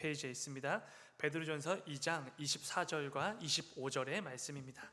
페이지에 있습니다. 베드로전서 2장 24절과 25절의 말씀입니다.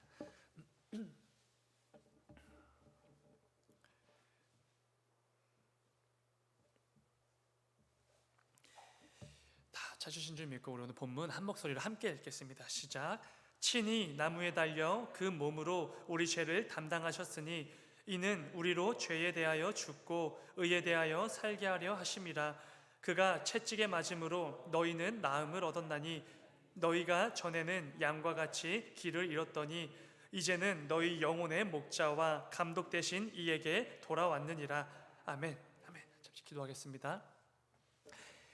다 찾으신 줄 믿고 우리 오늘 본문 한 목소리로 함께 읽겠습니다. 시작. 친히 나무에 달려 그 몸으로 우리 죄를 담당하셨으니 이는 우리로 죄에 대하여 죽고 의에 대하여 살게 하려 하심이라. 그가 채찍에 맞음으로 너희는 나음을 얻었나니 너희가 전에는 양과 같이 길을 잃었더니 이제는 너희 영혼의 목자와 감독 되신 이에게 돌아왔느니라. 아멘. 아멘. 잠시 기도하겠습니다.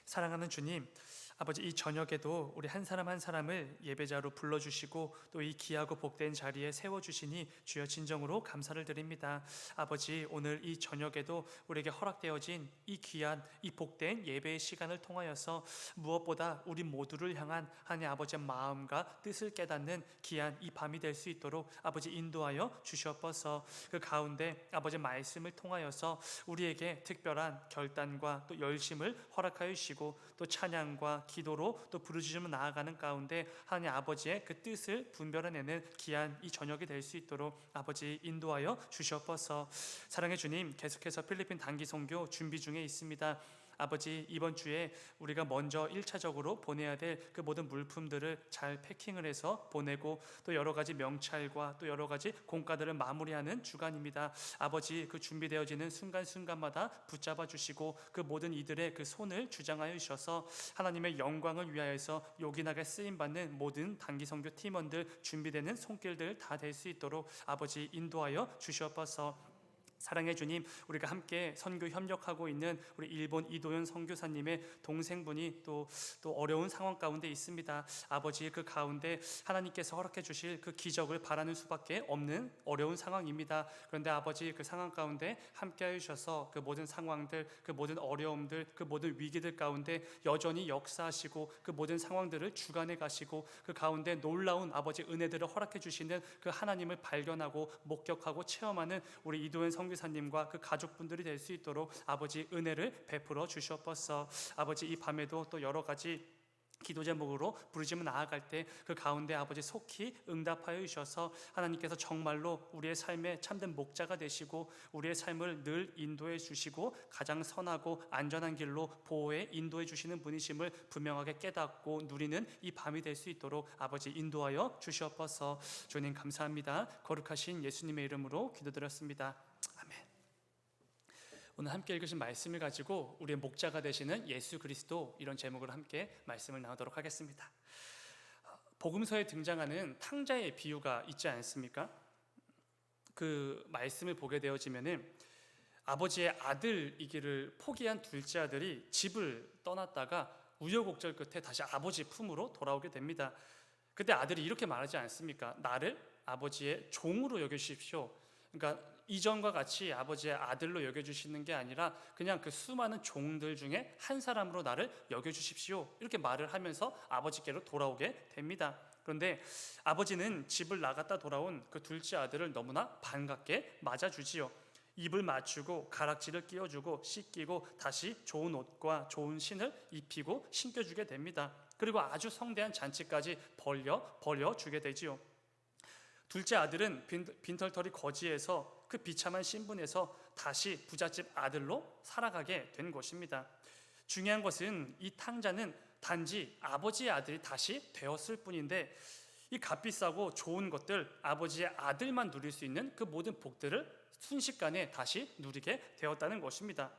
사랑하는 주님, 아버지, 이 저녁에도 우리 한 사람 한 사람을 예배자로 불러주시고 또 이 귀하고 복된 자리에 세워주시니 주여 진정으로 감사를 드립니다. 아버지, 오늘 이 저녁에도 우리에게 허락되어진 이 귀한 이 복된 예배의 시간을 통하여서 무엇보다 우리 모두를 향한 하나님 아버지의 마음과 뜻을 깨닫는 귀한 이 밤이 될 수 있도록 아버지 인도하여 주시옵소서. 그 가운데 아버지 말씀을 통하여서 우리에게 특별한 결단과 또 열심을 허락하여 주시고 또 찬양과 기도로 또 부르짖으며 나아가는 가운데 하나님 아버지의 그 뜻을 분별해내는 귀한 이 저녁이 될 수 있도록 아버지 인도하여 주시옵소서. 사랑의 주님, 계속해서 필리핀 단기 선교 준비 중에 있습니다. 아버지, 이번 주에 우리가 먼저 1차적으로 보내야 될 그 모든 물품들을 잘 패킹을 해서 보내고 또 여러 가지 명찰과 또 여러 가지 공과들을 마무리하는 주간입니다. 아버지, 그 준비되어지는 순간순간마다 붙잡아 주시고 그 모든 이들의 그 손을 주장하여 주셔서 하나님의 영광을 위하여서 요긴하게 쓰임받는 모든 단기 선교 팀원들 준비되는 손길들 다 될 수 있도록 아버지 인도하여 주시옵소서. 사랑의 주님, 우리가 함께 선교 협력하고 있는 우리 일본 이도현 선교사님의 동생분이 또 어려운 상황 가운데 있습니다. 아버지, 그 가운데 하나님께서 허락해 주실 그 기적을 바라는 수밖에 없는 어려운 상황입니다. 그런데 아버지, 그 상황 가운데 함께 해주셔서 그 모든 상황들, 그 모든 어려움들, 그 모든 위기들 가운데 여전히 역사하시고 그 모든 상황들을 주관해 가시고 그 가운데 놀라운 아버지 은혜들을 허락해 주시는 그 하나님을 발견하고 목격하고 체험하는 우리 이도현 선교사님과 그 가족분들이 될 수 있도록 아버지 은혜를 베풀어 주시옵소서. 아버지, 이 밤에도 또 여러 가지 기도 제목으로 부르짖으며 나아갈 때 그 가운데 아버지 속히 응답하여 주셔서 하나님께서 정말로 우리의 삶의 참된 목자가 되시고 우리의 삶을 늘 인도해 주시고 가장 선하고 안전한 길로 보호해 인도해 주시는 분이심을 분명하게 깨닫고 누리는 이 밤이 될 수 있도록 아버지 인도하여 주시옵소서. 주님 감사합니다. 거룩하신 예수님의 이름으로 기도드렸습니다. 아멘. 오늘 함께 읽으신 말씀을 가지고 우리의 목자가 되시는 예수 그리스도, 이런 제목으로 함께 말씀을 나누도록 하겠습니다. 복음서에 등장하는 탕자의 비유가 있지 않습니까? 그 말씀을 보게 되어지면은 아버지의 아들이기를 포기한 둘째 아들이 집을 떠났다가 우여곡절 끝에 다시 아버지 품으로 돌아오게 됩니다. 그때 아들이 이렇게 말하지 않습니까? 나를 아버지의 종으로 여겨주십시오. 그러니까 이전과 같이 아버지의 아들로 여겨주시는 게 아니라 그냥 그 수많은 종들 중에 한 사람으로 나를 여겨주십시오, 이렇게 말을 하면서 아버지께로 돌아오게 됩니다. 그런데 아버지는 집을 나갔다 돌아온 그 둘째 아들을 너무나 반갑게 맞아주지요. 입을 맞추고 가락지를 끼워주고 씻기고 다시 좋은 옷과 좋은 신을 입히고 신겨주게 됩니다. 그리고 아주 성대한 잔치까지 벌려주게 되지요. 둘째 아들은 빈털터리 거지에서 그 비참한 신분에서 다시 부잣집 아들로 살아가게 된 것입니다. 중요한 것은 이 탕자는 단지 아버지의 아들이 다시 되었을 뿐인데 이 값비싸고 좋은 것들, 아버지의 아들만 누릴 수 있는 그 모든 복들을 순식간에 다시 누리게 되었다는 것입니다.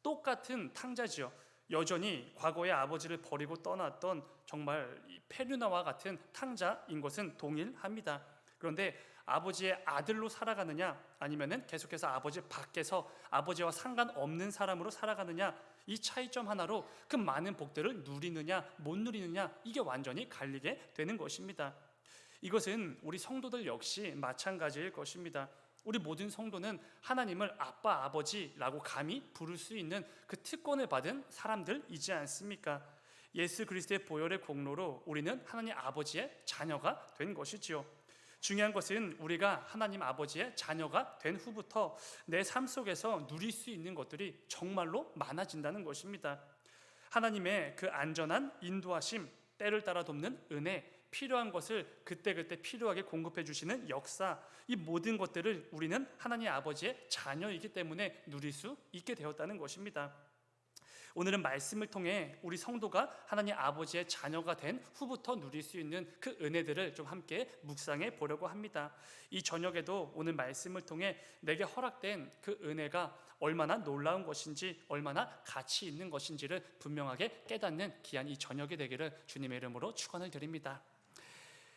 똑같은 탕자지요. 여전히 과거의 아버지를 버리고 떠났던 정말 페류나와 같은 탕자인 것은 동일합니다. 그런데 아버지의 아들로 살아가느냐 아니면은 계속해서 아버지 밖에서 아버지와 상관없는 사람으로 살아가느냐, 이 차이점 하나로 그 많은 복들을 누리느냐 못 누리느냐, 이게 완전히 갈리게 되는 것입니다. 이것은 우리 성도들 역시 마찬가지일 것입니다. 우리 모든 성도는 하나님을 아빠, 아버지라고 감히 부를 수 있는 그 특권을 받은 사람들이지 않습니까? 예수 그리스도의 보혈의 공로로 우리는 하나님 아버지의 자녀가 된 것이지요. 중요한 것은 우리가 하나님 아버지의 자녀가 된 후부터 내 삶 속에서 누릴 수 있는 것들이 정말로 많아진다는 것입니다. 하나님의 그 안전한 인도하심, 때를 따라 돕는 은혜, 필요한 것을 그때그때 필요하게 공급해 주시는 역사, 이 모든 것들을 우리는 하나님 아버지의 자녀이기 때문에 누릴 수 있게 되었다는 것입니다. 오늘은 말씀을 통해 우리 성도가 하나님 아버지의 자녀가 된 후부터 누릴 수 있는 그 은혜들을 좀 함께 묵상해 보려고 합니다. 이 저녁에도 오늘 말씀을 통해 내게 허락된 그 은혜가 얼마나 놀라운 것인지, 얼마나 가치 있는 것인지를 분명하게 깨닫는 귀한 이 저녁이 되기를 주님의 이름으로 축원을 드립니다.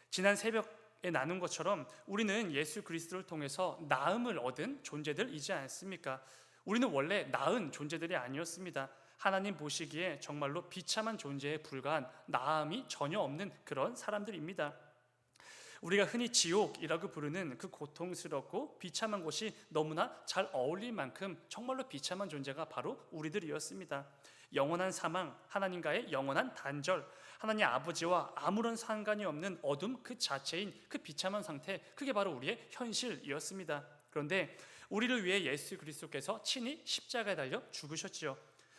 지난 새벽에 나눈 것처럼 우리는 예수 그리스도를 통해서 나음을 얻은 존재들이지 않습니까? 우리는 원래 나은 존재들이 아니었습니다. 하나님 보시기에 정말로 비참한 존재에 불과한 나음이 전혀 없는 그런 사람들입니다. 우리가 흔히 지옥이라고 부르는 그 고통스럽고 비참한 곳이 너무나 잘 어울릴 만큼 정말로 비참한 존재가 바로 우리들이었습니다. 영원한 사망, 하나님과의 영원한 단절, 하나님 아버지와 아무런 상관이 없는 어둠 그 자체인 그 비참한 상태, 그게 바로 우리의 현실이었습니다. 그런데 우리를 위해 예수 그리스도께서 친히 십자가에 달려 죽으셨지요.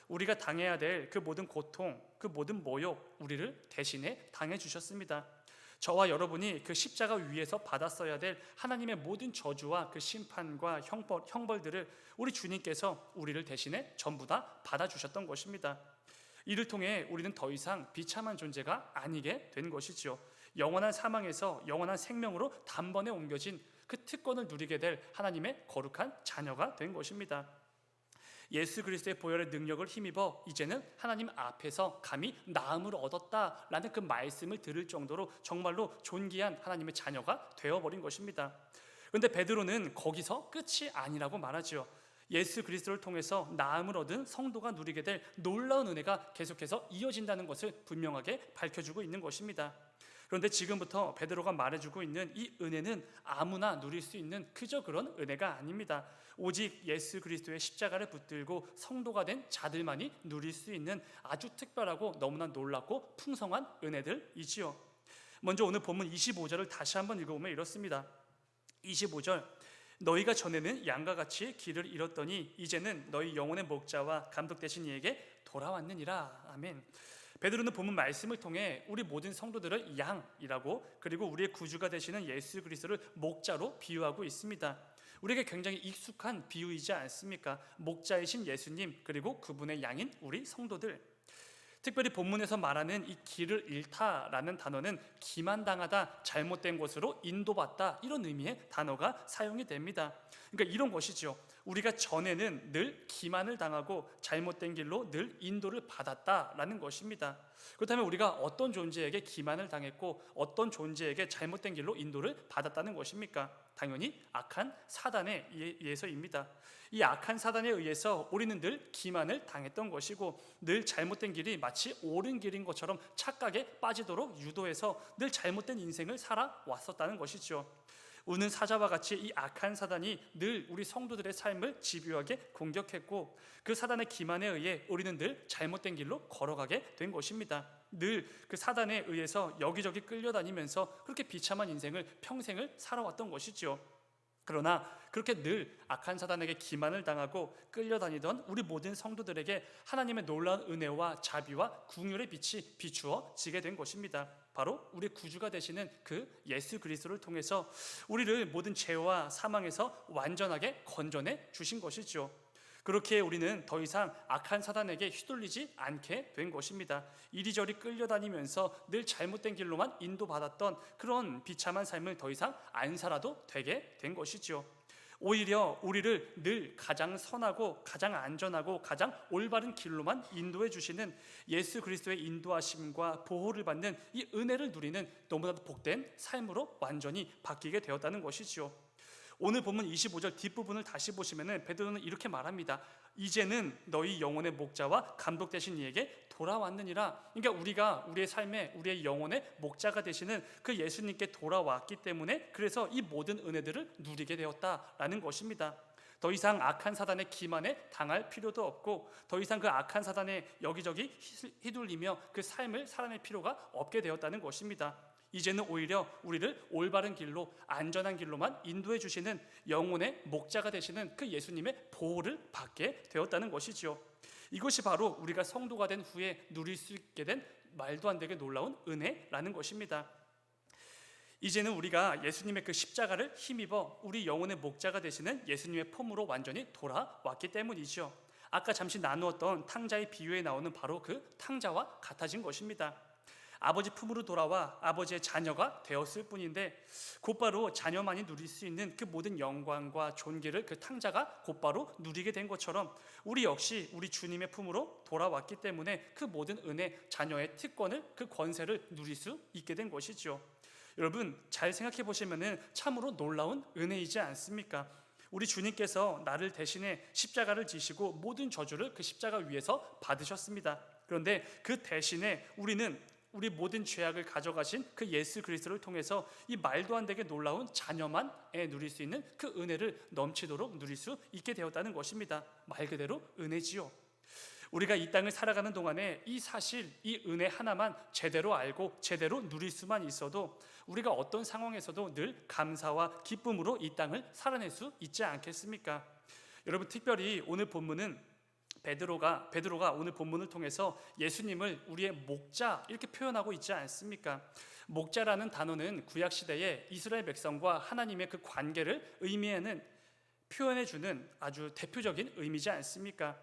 우리가 당해야 될 그 모든 고통, 그 모든 모욕, 우리를 대신에 당해 주셨습니다. 저와 여러분이 그 십자가 위에서 받았어야 될 하나님의 모든 저주와 그 심판과 형벌들을 우리 주님께서 우리를 대신에 전부 다 받아주셨던 것입니다. 이를 통해 우리는 더 이상 비참한 존재가 아니게 된 것이죠. 영원한 사망에서 영원한 생명으로 단번에 옮겨진 그 특권을 누리게 될 하나님의 거룩한 자녀가 된 것입니다. 예수 그리스도의 보혈의 능력을 힘입어 이제는 하나님 앞에서 감히 나음을 얻었다라는 그 말씀을 들을 정도로 정말로 존귀한 하나님의 자녀가 되어버린 것입니다. 그런데 베드로는 거기서 끝이 아니라고 말하죠. 예수 그리스도를 통해서 나음을 얻은 성도가 누리게 될 놀라운 은혜가 계속해서 이어진다는 것을 분명하게 밝혀주고 있는 것입니다. 그런데 지금부터 베드로가 말해주고 있는 이 은혜는 아무나 누릴 수 있는 그저 그런 은혜가 아닙니다. 오직 예수 그리스도의 십자가를 붙들고 성도가 된 자들만이 누릴 수 있는 아주 특별하고 너무나 놀랍고 풍성한 은혜들이지요. 먼저 오늘 본문 25절을 다시 한번 읽어보면 이렇습니다. 25절, 너희가 전에는 양과 같이 길을 잃었더니 이제는 너희 영혼의 목자와 감독 되신 이에게 돌아왔느니라. 아멘. 베드로는 본문 말씀을 통해 우리 모든 성도들을 양이라고, 그리고 우리의 구주가 되시는 예수 그리스도를 목자로 비유하고 있습니다. 우리에게 굉장히 익숙한 비유이지 않습니까? 목자이신 예수님, 그리고 그분의 양인 우리 성도들. 특별히 본문에서 말하는 이 길을 잃다라는 단어는 기만당하다, 잘못된 곳으로 인도받다, 이런 의미의 단어가 사용이 됩니다. 그러니까 이런 것이죠. 우리가 전에는 늘 기만을 당하고 잘못된 길로 늘 인도를 받았다라는 것입니다. 그렇다면 우리가 어떤 존재에게 기만을 당했고 어떤 존재에게 잘못된 길로 인도를 받았다는 것입니까? 당연히 악한 사단에 의해서입니다. 이 악한 사단에 의해서 우리는 늘 기만을 당했던 것이고 늘 잘못된 길이 마치 옳은 길인 것처럼 착각에 빠지도록 유도해서 늘 잘못된 인생을 살아왔었다는 것이죠. 우는 사자와 같이 이 악한 사단이 늘 우리 성도들의 삶을 집요하게 공격했고 그 사단의 기만에 의해 우리는 늘 잘못된 길로 걸어가게 된 것입니다. 늘 그 사단에 의해서 여기저기 끌려다니면서 그렇게 비참한 인생을 평생을 살아왔던 것이죠. 그러나 그렇게 늘 악한 사단에게 기만을 당하고 끌려다니던 우리 모든 성도들에게 하나님의 놀라운 은혜와 자비와 긍휼의 빛이 비추어지게 된 것입니다. 바로 우리 구주가 되시는 그 예수 그리스도를 통해서 우리를 모든 죄와 사망에서 완전하게 건져내 주신 것이죠. 그렇게 우리는 더 이상 악한 사단에게 휘둘리지 않게 된 것입니다. 이리저리 끌려다니면서 늘 잘못된 길로만 인도받았던 그런 비참한 삶을 더 이상 안 살아도 되게 된 것이죠. 오히려 우리를 늘 가장 선하고 가장 안전하고 가장 올바른 길로만 인도해 주시는 예수 그리스도의 인도하심과 보호를 받는 이 은혜를 누리는 너무나도 복된 삶으로 완전히 바뀌게 되었다는 것이죠. 오늘 본문 25절 뒷부분을 다시 보시면 베드로는 이렇게 말합니다. 이제는 너희 영혼의 목자와 감독 되신 이에게 돌아왔느니라. 그러니까 우리가 우리의 삶에 우리의 영혼의 목자가 되시는 그 예수님께 돌아왔기 때문에 그래서 이 모든 은혜들을 누리게 되었다라는 것입니다. 더 이상 악한 사단의 기만에 당할 필요도 없고 더 이상 그 악한 사단에 여기저기 휘둘리며 그 삶을 살아낼 필요가 없게 되었다는 것입니다. 이제는 오히려 우리를 올바른 길로, 안전한 길로만 인도해 주시는 영혼의 목자가 되시는 그 예수님의 보호를 받게 되었다는 것이지요. 이것이 바로 우리가 성도가 된 후에 누릴 수 있게 된 말도 안 되게 놀라운 은혜라는 것입니다. 이제는 우리가 예수님의 그 십자가를 힘입어 우리 영혼의 목자가 되시는 예수님의 품으로 완전히 돌아왔기 때문이죠. 아까 잠시 나누었던 탕자의 비유에 나오는 바로 그 탕자와 같아진 것입니다. 아버지 품으로 돌아와 아버지의 자녀가 되었을 뿐인데 곧바로 자녀만이 누릴 수 있는 그 모든 영광과 존귀를 그 탕자가 곧바로 누리게 된 것처럼 우리 역시 우리 주님의 품으로 돌아왔기 때문에 그 모든 은혜, 자녀의 특권을, 그 권세를 누릴 수 있게 된 것이죠. 여러분, 잘 생각해 보시면 참으로 놀라운 은혜이지 않습니까? 우리 주님께서 나를 대신해 십자가를 지시고 모든 저주를 그 십자가 위에서 받으셨습니다. 그런데 그 대신에 우리는 우리 모든 죄악을 가져가신 그 예수 그리스도를 통해서 이 말도 안 되게 놀라운 자녀만 누릴 수 있는 그 은혜를 넘치도록 누릴 수 있게 되었다는 것입니다. 말 그대로 은혜지요. 우리가 이 땅을 살아가는 동안에 이 사실, 이 은혜 하나만 제대로 알고 제대로 누릴 수만 있어도 우리가 어떤 상황에서도 늘 감사와 기쁨으로 이 땅을 살아낼 수 있지 않겠습니까? 여러분, 특별히 오늘 본문은 베드로가 오늘 본문을 통해서 예수님을 우리의 목자 이렇게 표현하고 있지 않습니까? 목자라는 단어는 구약 시대에 이스라엘 백성과 하나님의 그 관계를 표현해주는 아주 대표적인 의미지 않습니까?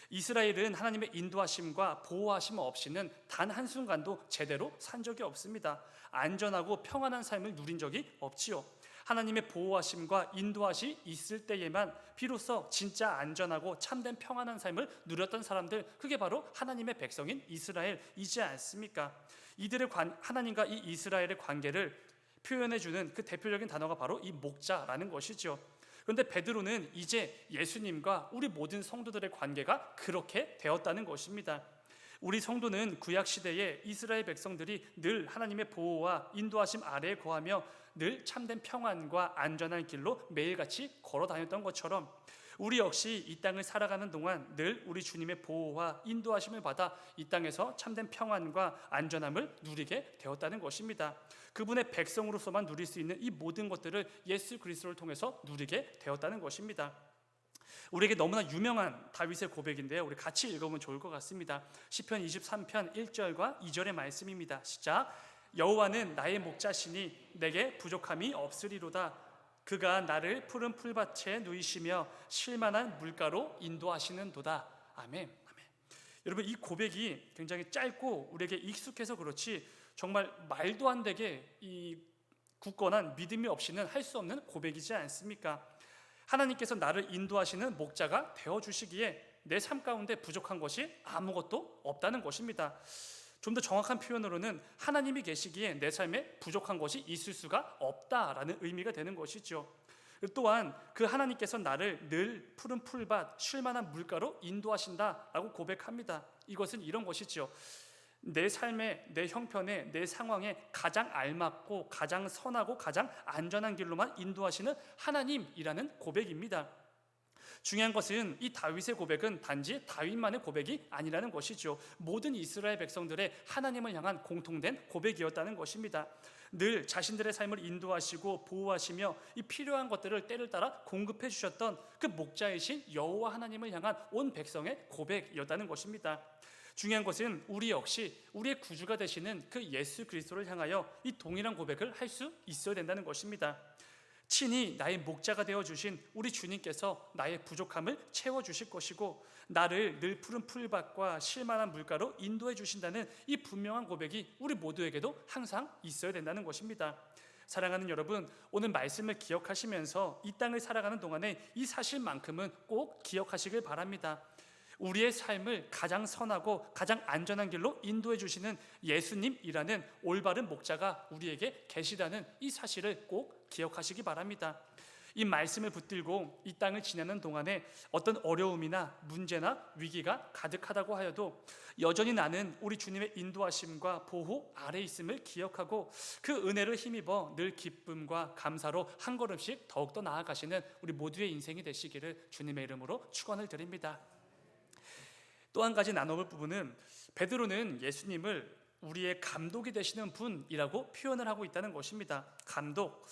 이스라엘은 하나님의 인도하심과 보호하심 없이는 단 한순간도 제대로 산 적이 없습니다. 안전하고 평안한 삶을 누린 적이 없지요. 하나님의 보호하심과 인도하심이 있을 때에만 비로소 진짜 안전하고 참된 평안한 삶을 누렸던 사람들, 그게 바로 하나님의 백성인 이스라엘이지 않습니까? 이들의 하나님과 이 이스라엘의 관계를 표현해주는 그 대표적인 단어가 바로 이 목자라는 것이죠. 그런데 베드로는 이제 예수님과 우리 모든 성도들의 관계가 그렇게 되었다는 것입니다. 우리 성도는 구약 시대에 이스라엘 백성들이 늘 하나님의 보호와 인도하심 아래에 거하며 늘 참된 평안과 안전한 길로 매일같이 걸어 다녔던 것처럼 우리 역시 이 땅을 살아가는 동안 늘 우리 주님의 보호와 인도하심을 받아 이 땅에서 참된 평안과 안전함을 누리게 되었다는 것입니다. 그분의 백성으로서만 누릴 수 있는 이 모든 것들을 예수 그리스도를 통해서 누리게 되었다는 것입니다. 우리에게 너무나 유명한 다윗의 고백인데요, 우리 같이 읽어보면 좋을 것 같습니다. 시편 23편 1절과 2절의 말씀입니다. 시작. 여호와는 나의 목자시니 내게 부족함이 없으리로다. 그가 나를 푸른 풀밭에 누이시며 쉴만한 물가로 인도하시는도다. 아멘. 아멘. 여러분, 이 고백이 굉장히 짧고 우리에게 익숙해서 그렇지 정말 말도 안 되게 이 굳건한 믿음이 없이는 할 수 없는 고백이지 않습니까? 하나님께서 나를 인도하시는 목자가 되어주시기에 내 삶 가운데 부족한 것이 아무것도 없다는 것입니다. 좀 더 정확한 표현으로는 하나님이 계시기에 내 삶에 부족한 것이 있을 수가 없다라는 의미가 되는 것이죠. 또한 그 하나님께서 나를 늘 푸른 풀밭, 쉴만한 물가로 인도하신다라고 고백합니다. 이것은 이런 것이죠. 내 삶에, 내 형편에, 내 상황에 가장 알맞고 가장 선하고 가장 안전한 길로만 인도하시는 하나님이라는 고백입니다. 중요한 것은 이 다윗의 고백은 단지 다윗만의 고백이 아니라는 것이죠. 모든 이스라엘 백성들의 하나님을 향한 공통된 고백이었다는 것입니다. 늘 자신들의 삶을 인도하시고 보호하시며 이 필요한 것들을 때를 따라 공급해 주셨던 그 목자이신 여호와 하나님을 향한 온 백성의 고백이었다는 것입니다. 중요한 것은 우리 역시 우리의 구주가 되시는 그 예수 그리스도를 향하여 이 동일한 고백을 할 수 있어야 된다는 것입니다. 친히 나의 목자가 되어주신 우리 주님께서 나의 부족함을 채워주실 것이고 나를 늘 푸른 풀밭과 쉴만한 물가로 인도해 주신다는 이 분명한 고백이 우리 모두에게도 항상 있어야 된다는 것입니다. 사랑하는 여러분, 오늘 말씀을 기억하시면서 이 땅을 살아가는 동안에 이 사실만큼은 꼭 기억하시길 바랍니다. 우리의 삶을 가장 선하고 가장 안전한 길로 인도해 주시는 예수님이라는 올바른 목자가 우리에게 계시다는 이 사실을 꼭 기억하시기 바랍니다. 이 말씀을 붙들고 이 땅을 지내는 동안에 어떤 어려움이나 문제나 위기가 가득하다고 하여도 여전히 나는 우리 주님의 인도하심과 보호 아래 있음을 기억하고 그 은혜를 힘입어 늘 기쁨과 감사로 한 걸음씩 더욱더 나아가시는 우리 모두의 인생이 되시기를 주님의 이름으로 축원을 드립니다. 또 한 가지 나눠볼 부분은 베드로는 예수님을 우리의 감독이 되시는 분이라고 표현을 하고 있다는 것입니다. 감독.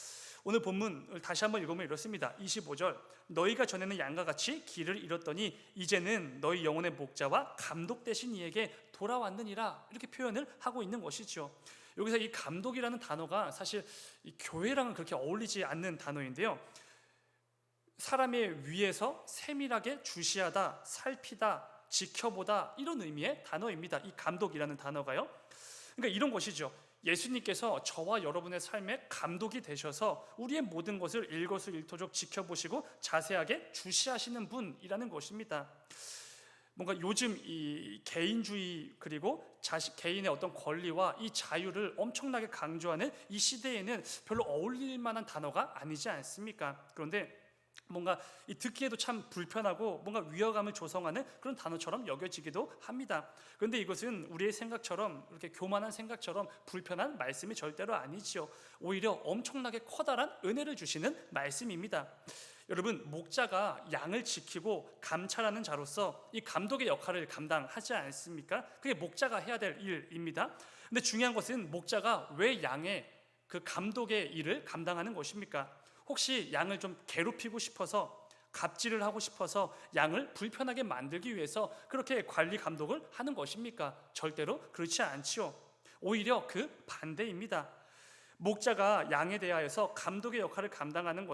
오늘 본문을 다시 한번 읽으면 이렇습니다. 25절, 너희가 전에는 양과 같이 길을 잃었더니 이제는 너희 영혼의 목자와 감독 되신 이에게 돌아왔느니라, 이렇게 표현을 하고 있는 것이죠. 여기서 이 감독이라는 단어가 사실 이 교회랑은 그렇게 어울리지 않는 단어인데요, 사람의 위에서 세밀하게 주시하다, 살피다, 지켜보다, 이런 의미의 단어입니다. 이 감독이라는 단어가요. 그러니까 이런 것이죠. 예수님께서 저와 여러분의 삶에 감독이 되셔서 우리의 모든 것을 일거수일투족 지켜보시고 자세하게 주시하시는 분이라는 것입니다. 뭔가 요즘 이 개인주의 그리고 개인의 어떤 권리와 이 자유를 엄청나게 강조하는 이 시대에는 별로 어울릴 만한 단어가 아니지 않습니까? 그런데 뭔가 듣기에도 참 불편하고 뭔가 위화감을 조성하는 그런 단어처럼 여겨지기도 합니다. 그런데 이것은 우리의 생각처럼, 이렇게 교만한 생각처럼 불편한 말씀이 절대로 아니지요. 오히려 엄청나게 커다란 은혜를 주시는 말씀입니다. 여러분, 목자가 양을 지키고 감찰하는 자로서 이 감독의 역할을 감당하지 않습니까? 그게 목자가 해야 될 일입니다. 근데 중요한 것은 목자가 왜 양의 그 감독의 일을 감당하는 것입니까? 혹시 양을 좀 괴롭히고 싶어서, 갑질을 하고 싶어서 양을 불편하게 만들기 위해서 그렇게 관리 감독을 하는 것입니까? 절대로 그렇지 않지요. 오히려 그 반대입니다. 목자가 양에 대하여서 감독의 역할을 감당하는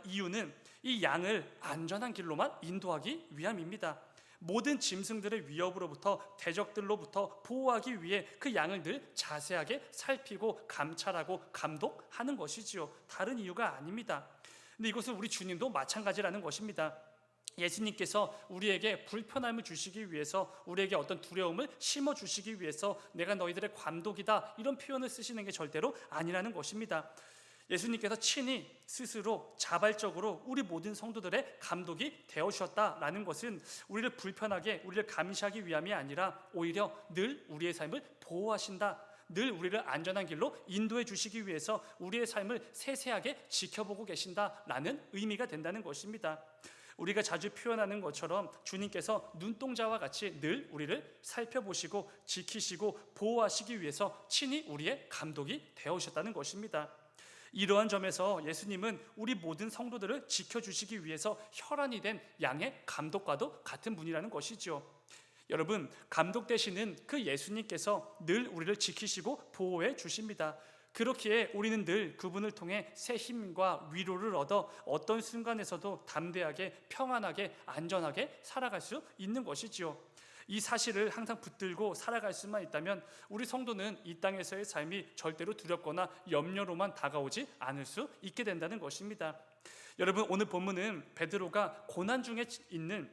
이유는 이 양을 안전한 길로만 인도하기 위함입니다. 모든 짐승들의 위협으로부터, 대적들로부터 보호하기 위해 그 양을 늘 자세하게 살피고 감찰하고 감독하는 것이지요. 다른 이유가 아닙니다. 근데 이것은 우리 주님도 마찬가지라는 것입니다. 예수님께서 우리에게 불편함을 주시기 위해서, 우리에게 어떤 두려움을 심어주시기 위해서 내가 너희들의 감독이다, 이런 표현을 쓰시는 게 절대로 아니라는 것입니다. 예수님께서 친히 스스로 자발적으로 우리 모든 성도들의 감독이 되어주셨다라는 것은 우리를 불편하게, 우리를 감시하기 위함이 아니라 오히려 늘 우리의 삶을 보호하신다, 늘 우리를 안전한 길로 인도해 주시기 위해서 우리의 삶을 세세하게 지켜보고 계신다라는 의미가 된다는 것입니다. 우리가 자주 표현하는 것처럼 주님께서 눈동자와 같이 늘 우리를 살펴보시고 지키시고 보호하시기 위해서 친히 우리의 감독이 되어주셨다는 것입니다. 이러한 점에서 예수님은 우리 모든 성도들을 지켜주시기 위해서 혈안이 된 양의 감독과도 같은 분이라는 것이죠. 여러분, 감독 되시는 그 예수님께서 늘 우리를 지키시고 보호해 주십니다. 그렇기에 우리는 늘 그분을 통해 새 힘과 위로를 얻어 어떤 순간에서도 담대하게, 평안하게, 안전하게 살아갈 수 있는 것이지요. 이 사실을 항상 붙들고 살아갈 수만 있다면 우리 성도는 이 땅에서의 삶이 절대로 두렵거나 염려로만 다가오지 않을 수 있게 된다는 것입니다. 여러분, 오늘 본문은 베드로가 고난 중에 있는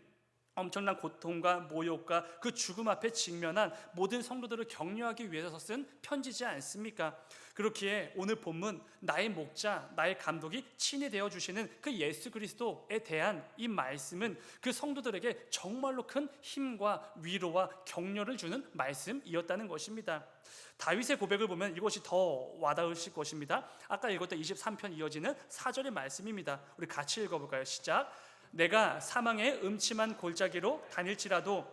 엄청난 고통과 모욕과 그 죽음 앞에 직면한 모든 성도들을 격려하기 위해서 쓴 편지지 않습니까? 그렇기에 오늘 본문, 나의 목자, 나의 감독이 친히 되어주시는 그 예수 그리스도에 대한 이 말씀은 그 성도들에게 정말로 큰 힘과 위로와 격려를 주는 말씀이었다는 것입니다. 다윗의 고백을 보면 이것이 더 와닿으실 것입니다. 아까 읽었던 23편 이어지는 4절의 말씀입니다. 우리 같이 읽어볼까요? 시작. 내가 사망의 음침한 골짜기로 다닐지라도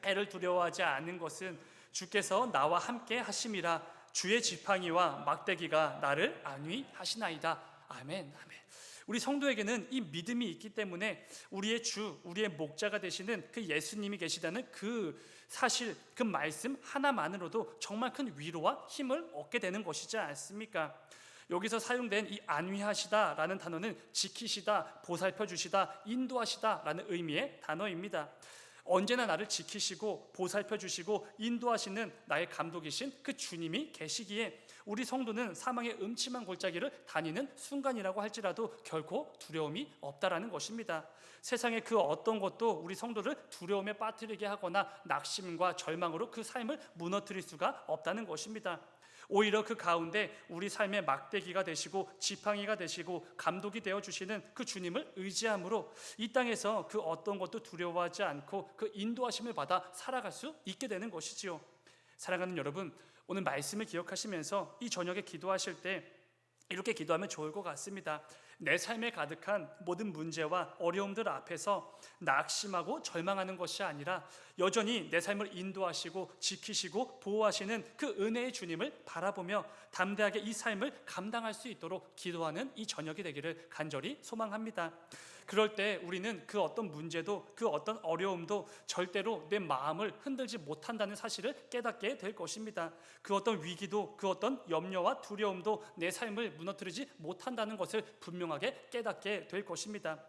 해를 두려워하지 않는 것은 주께서 나와 함께 하심이라. 주의 지팡이와 막대기가 나를 안위하시나이다. 아멘, 아멘. 우리 성도에게는 이 믿음이 있기 때문에 우리의 주, 우리의 목자가 되시는 그 예수님이 계시다는 그 사실, 그 말씀 하나만으로도 정말 큰 위로와 힘을 얻게 되는 것이지 않습니까? 여기서 사용된 이 안위하시다라는 단어는 지키시다, 보살펴 주시다, 인도하시다라는 의미의 단어입니다. 언제나 나를 지키시고 보살펴 주시고 인도하시는 나의 감독이신 그 주님이 계시기에 우리 성도는 사망의 음침한 골짜기를 다니는 순간이라고 할지라도 결코 두려움이 없다라는 것입니다. 세상의 그 어떤 것도 우리 성도를 두려움에 빠뜨리게 하거나 낙심과 절망으로 그 삶을 무너뜨릴 수가 없다는 것입니다. 오히려 그 가운데 우리 삶의 막대기가 되시고 지팡이가 되시고 감독이 되어주시는 그 주님을 의지함으로 이 땅에서 그 어떤 것도 두려워하지 않고 그 인도하심을 받아 살아갈 수 있게 되는 것이지요. 사랑하는 여러분, 오늘 말씀을 기억하시면서 이 저녁에 기도하실 때 이렇게 기도하면 좋을 것 같습니다. 내 삶에 가득한 모든 문제와 어려움들 앞에서 낙심하고 절망하는 것이 아니라 여전히 내 삶을 인도하시고 지키시고 보호하시는 그 은혜의 주님을 바라보며 담대하게 이 삶을 감당할 수 있도록 기도하는 이 저녁이 되기를 간절히 소망합니다. 그럴 때 우리는 그 어떤 문제도 그 어떤 어려움도 절대로 내 마음을 흔들지 못한다는 사실을 깨닫게 될 것입니다. 그 어떤 위기도 그 어떤 염려와 두려움도 내 삶을 무너뜨리지 못한다는 것을 분명하게 깨닫게 될 것입니다.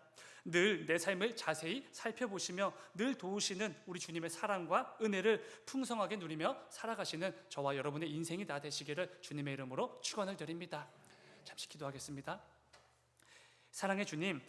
늘 내 삶을 자세히 살펴보시며 늘 도우시는 우리 주님의 사랑과 은혜를 풍성하게 누리며 살아가시는 저와 여러분의 인생이 다 되시기를 주님의 이름으로 축원을 드립니다. 잠시 기도하겠습니다. 사랑의 주님,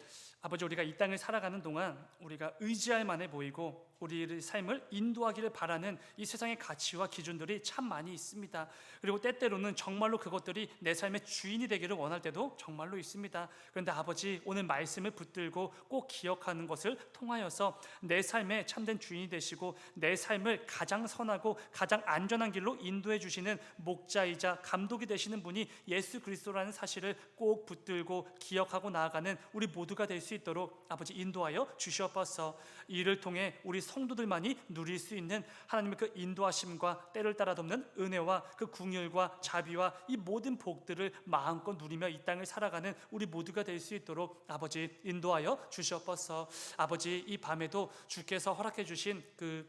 아버지, 우리가 이 땅을 살아가는 동안 우리가 의지할 만해 보이고 우리의 삶을 인도하기를 바라는 이 세상의 가치와 기준들이 참 많이 있습니다. 그리고 때때로는 정말로 그것들이 내 삶의 주인이 되기를 원할 때도 정말로 있습니다. 그런데 아버지, 오늘 말씀을 붙들고 꼭 기억하는 것을 통하여서 내 삶의 참된 주인이 되시고 내 삶을 가장 선하고 가장 안전한 길로 인도해 주시는 목자이자 감독이 되시는 분이 예수 그리스도라는 사실을 꼭 붙들고 기억하고 나아가는 우리 모두가 될 수 있도록 아버지 인도하여 주시옵소서. 이를 통해 우리 성도들만이 누릴 수 있는 하나님의 그 인도하심과 때를 따라 돕는 은혜와 그 궁율과 자비와 이 모든 복들을 마음껏 누리며 이 땅을 살아가는 우리 모두가 될 수 있도록 아버지 인도하여 주시옵소서. 아버지, 이 밤에도 주께서 허락해 주신 그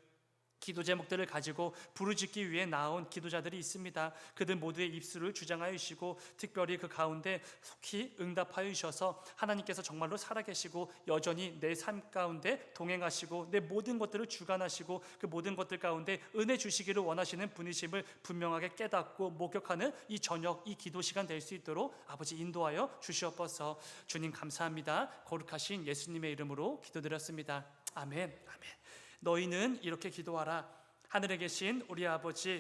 기도 제목들을 가지고 부르짖기 위해 나온 기도자들이 있습니다. 그들 모두의 입술을 주장하여 주시고 특별히 그 가운데 속히 응답하여 주셔서 하나님께서 정말로 살아계시고 여전히 내 삶 가운데 동행하시고 내 모든 것들을 주관하시고 그 모든 것들 가운데 은혜 주시기를 원하시는 분이심을 분명하게 깨닫고 목격하는 이 저녁, 이 기도 시간 될 수 있도록 아버지 인도하여 주시옵소서. 주님 감사합니다. 거룩하신 예수님의 이름으로 기도드렸습니다. 아멘. 아멘. 너희는 이렇게 기도하라. 하늘에 계신 우리 아버지,